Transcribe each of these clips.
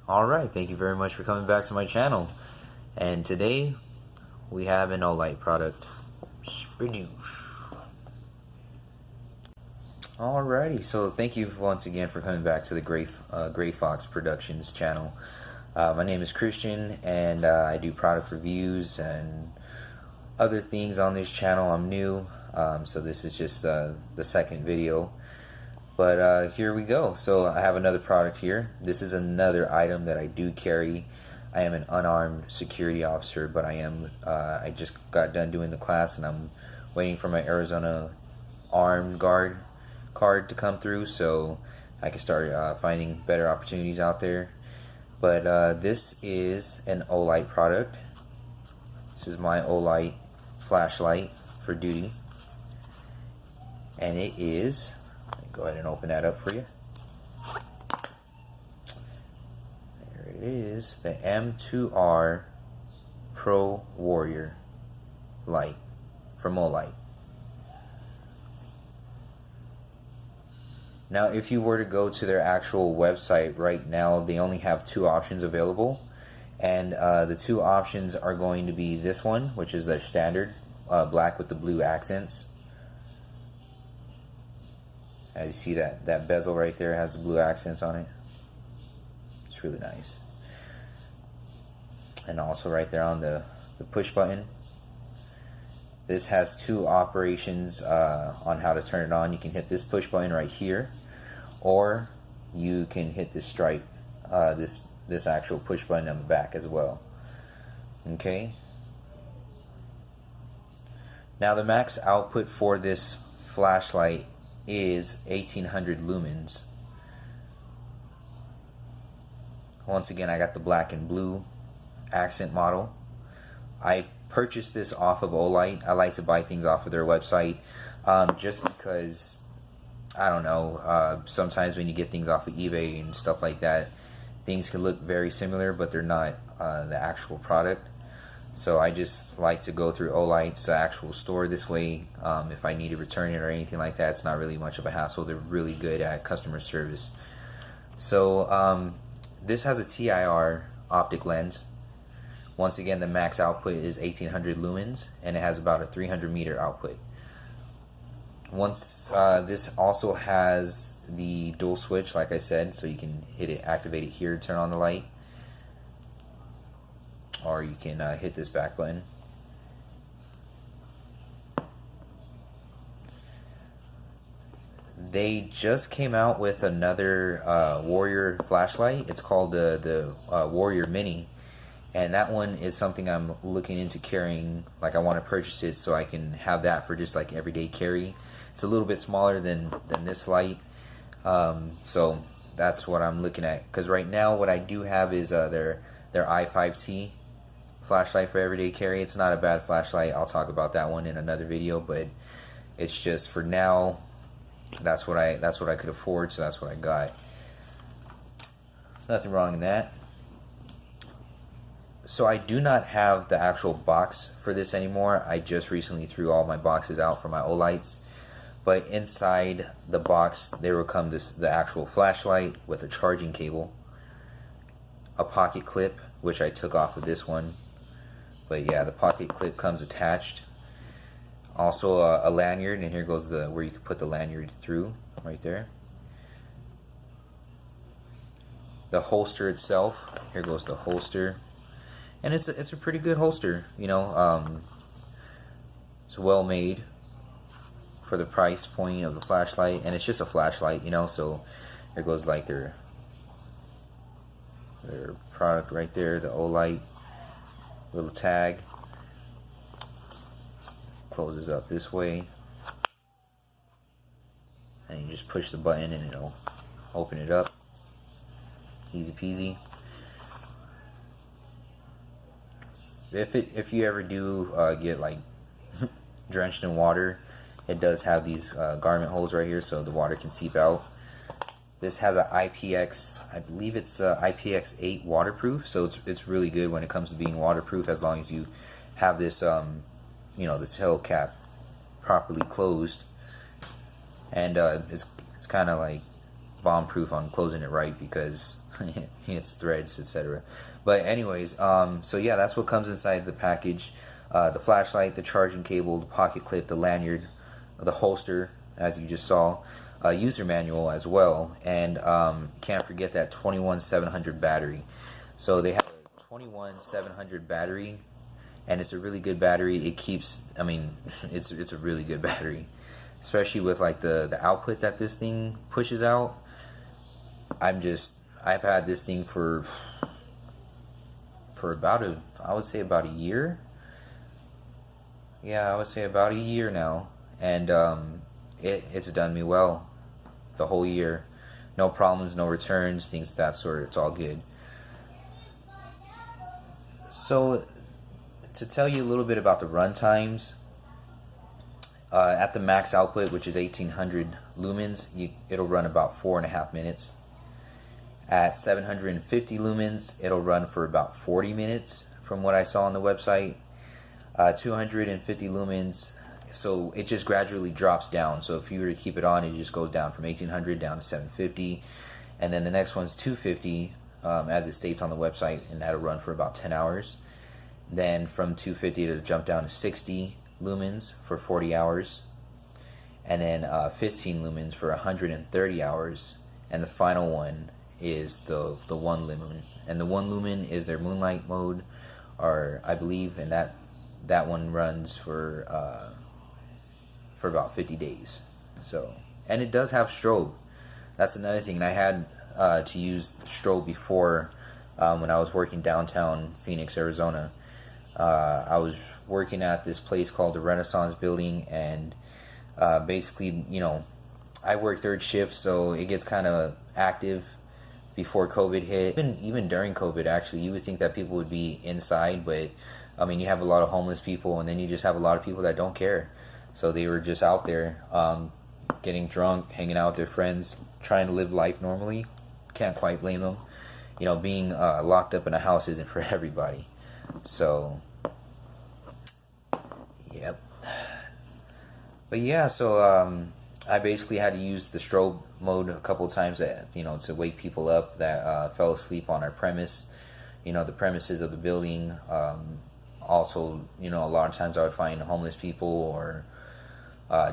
Alright, thank you very much for coming back to my channel. And today we have an Olight product. Alrighty, so thank you once again for coming back to the Gray Fox Productions channel. My name is Christian, and I do product reviews and other things on this channel. I'm new, so this is just the second video. But here we go. So I have another product here. This is another item that I do carry. I am an unarmed security officer, but I just got done doing the class, and I'm waiting for my Arizona armed guard card to come through so I can start finding better opportunities out there. But this is an Olight product. This is my Olight flashlight for duty, and it is, go ahead and open that up for you. There it is, the M2R Pro Warrior light from Olight. Now, if you were to go to their actual website right now, they only have two options available, and the two options are going to be this one, which is their standard black with the blue accents. As you see, that bezel right there has the blue accents on it. It's really nice. And also right there on the push button, this has two operations on how to turn it on. You can hit this push button right here, or you can hit this stripe, this actual push button on the back as well. Okay. Now the max output for this flashlight is 1800 lumens. Once again, I got the black and blue accent model. I purchased this off of Olight. I like to buy things off of their website, just because, I don't know, sometimes when you get things off of eBay and stuff like that, things can look very similar, but they're not the actual product. So I just like to go through Olight's actual store. This way, if I need to return it or anything like that, it's not really much of a hassle. They're really good at customer service. So this has a TIR optic lens. Once again, the max output is 1800 lumens, and it has about a 300 meter output. This also has the dual switch, like I said, so you can hit it, activate it here to turn on the light, or you can hit this back button. They just came out with another Warrior flashlight. It's called the Warrior Mini, and that one is something I'm looking into carrying. Like, I want to purchase it so I can have that for just like everyday carry. It's a little bit smaller than this light, so that's what I'm looking at. Because right now, what I do have is their i5T flashlight for everyday carry. It's not a bad flashlight. I'll talk about that one in another video, but it's just for now, that's what I could afford, so that's what I got. Nothing wrong in that. So I do not have the actual box for this anymore. I just recently threw all my boxes out for my Olights. But inside the box, there will come the actual flashlight with a charging cable, a pocket clip, which I took off of this one. But yeah, the pocket clip comes attached. Also a lanyard, and here goes where you can put the lanyard through, right there. The holster itself, here goes the holster, and it's a pretty good holster, you know. It's well made for the price point of the flashlight, and it's just a flashlight, you know. So there goes like their product right there, the Olight little tag. Closes up this way, and you just push the button and it'll open it up. Easy peasy. If you ever do get like drenched in water, it does have these garment holes right here so the water can seep out. This has a IPX, I believe it's IPX8 waterproof, so it's really good when it comes to being waterproof, as long as you have this you know, the tail cap properly closed. And it's kind of like bomb proof on closing it right because it's threads, etc. But anyways, so yeah, that's what comes inside the package. The flashlight, the charging cable, the pocket clip, the lanyard, the holster, as you just saw, user manual as well, and can't forget that 21700 battery. So they have a 21700 battery, and it's a really good battery. It keeps, I mean, it's a really good battery, especially with like the output that this thing pushes out. I've had this thing for about I would say about a year. Yeah, I would say about a year now, and it's done me well the whole year. No problems, no returns, things of that sort. It's all good. So, to tell you a little bit about the run times, at the max output, which is 1800 lumens, it'll run about 4.5 minutes. At 750 lumens, it'll run for about 40 minutes from what I saw on the website. 250 lumens, so it just gradually drops down. So if you were to keep it on, it just goes down from 1800 down to 750. And then the next one's 250, as it states on the website, and that'll run for about 10 hours. Then from 250 it'll jump down to 60 lumens for 40 hours. And then 15 lumens for 130 hours. And the final one is the 1 lumen. And the 1 lumen is their moonlight mode, or I believe, and that one runs for about 50 days. So, and it does have strobe. That's another thing. And I had to use strobe before when I was working downtown Phoenix, Arizona. I was working at this place called the Renaissance Building, and basically, you know, I work third shift, so it gets kind of active before COVID hit. Even during COVID, actually, you would think that people would be inside, but I mean, you have a lot of homeless people, and then you just have a lot of people that don't care. So they were just out there getting drunk, hanging out with their friends, trying to live life normally. Can't quite blame them. You know, being locked up in a house isn't for everybody. So, yep. But yeah, so I basically had to use the strobe mode a couple of times, to wake people up that fell asleep on our premise, the premises of the building. Also, a lot of times I would find homeless people or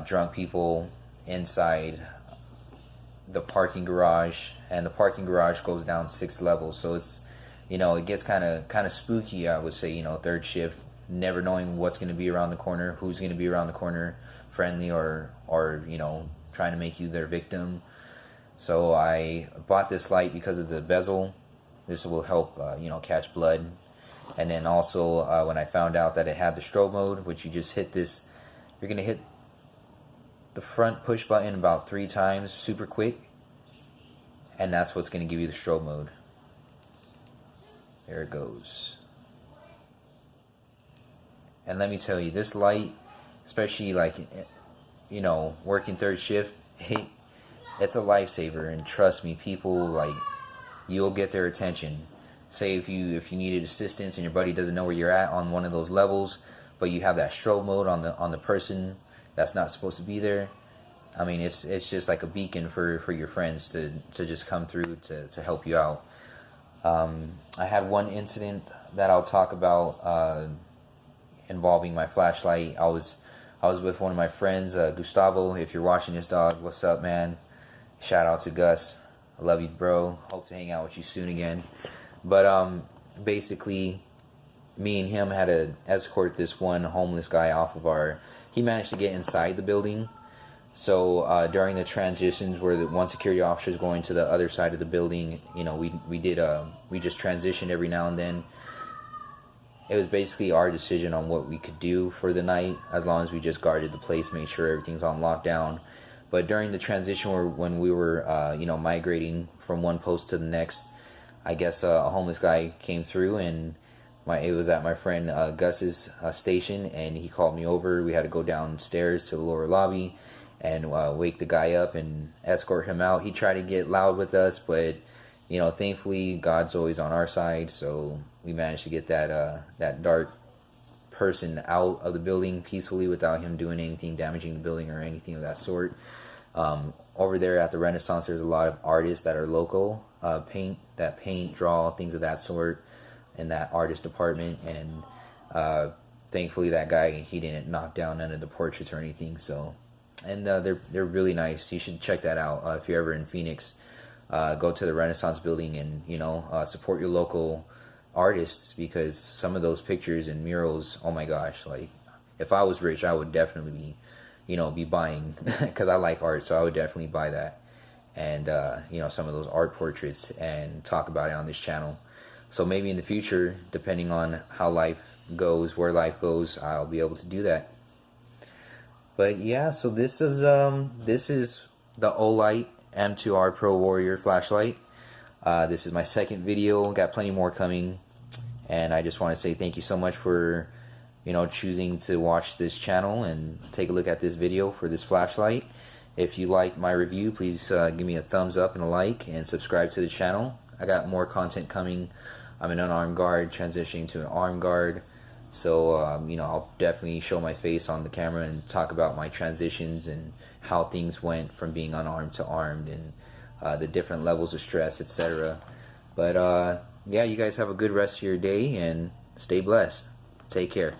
drunk people inside the parking garage, and the parking garage goes down 6 levels, so it's, it gets kind of spooky, I would say, third shift, never knowing what's going to be around the corner, who's going to be around the corner, friendly or trying to make you their victim. So I bought this light because of the bezel. This will help catch blood. And then also when I found out that it had the strobe mode, which you just hit this, you're going to hit the front push button about 3 times super quick, and that's what's going to give you the strobe mode. There it goes. And let me tell you, this light, especially working third shift, it's a lifesaver. And trust me, people, you'll get their attention. Say if you needed assistance and your buddy doesn't know where you're at on one of those levels, but you have that strobe mode on the person that's not supposed to be there. I mean, it's just like a beacon for your friends to just come through to help you out. I had one incident that I'll talk about involving my flashlight. I was with one of my friends, Gustavo. If you're watching this, dog, what's up, man? Shout out to Gus. I love you, bro. Hope to hang out with you soon again. But basically, me and him had to escort this one homeless guy off of he managed to get inside the building. So during the transitions where the one security officer is going to the other side of the building, we just transitioned every now and then. It was basically our decision on what we could do for the night, as long as we just guarded the place, made sure everything's on lockdown. But during the transition when we were migrating from one post to the next, I guess a homeless guy came through, and it was at my friend Gus's station, and he called me over. We had to go downstairs to the lower lobby and wake the guy up and escort him out. He tried to get loud with us, but thankfully God's always on our side, so we managed to get that dark person out of the building peacefully without him doing anything, damaging the building or anything of that sort. Over there at the Renaissance, there's a lot of artists that are local, paint, draw, things of that sort, in that artist department. And thankfully, that guy, he didn't knock down none of the portraits or anything. So, and they're really nice. You should check that out if you're ever in Phoenix. Go to the Renaissance building and support your local artists, because some of those pictures and murals, oh my gosh, like if I was rich, I would definitely be buying because I like art, so I would definitely buy that. And some of those art portraits and talk about it on this channel. So maybe in the future, depending on how life goes, where life goes, I'll be able to do that. But yeah, so this is the Olight M2R Pro Warrior flashlight. This is my second video. Got plenty more coming, and I just want to say thank you so much for choosing to watch this channel and take a look at this video for this flashlight. If you like my review, please give me a thumbs up and a like, and subscribe to the channel. I got more content coming. I'm an unarmed guard transitioning to an armed guard, so I'll definitely show my face on the camera and talk about my transitions and how things went from being unarmed to armed, and the different levels of stress, etc. But yeah, you guys have a good rest of your day and stay blessed. Take care.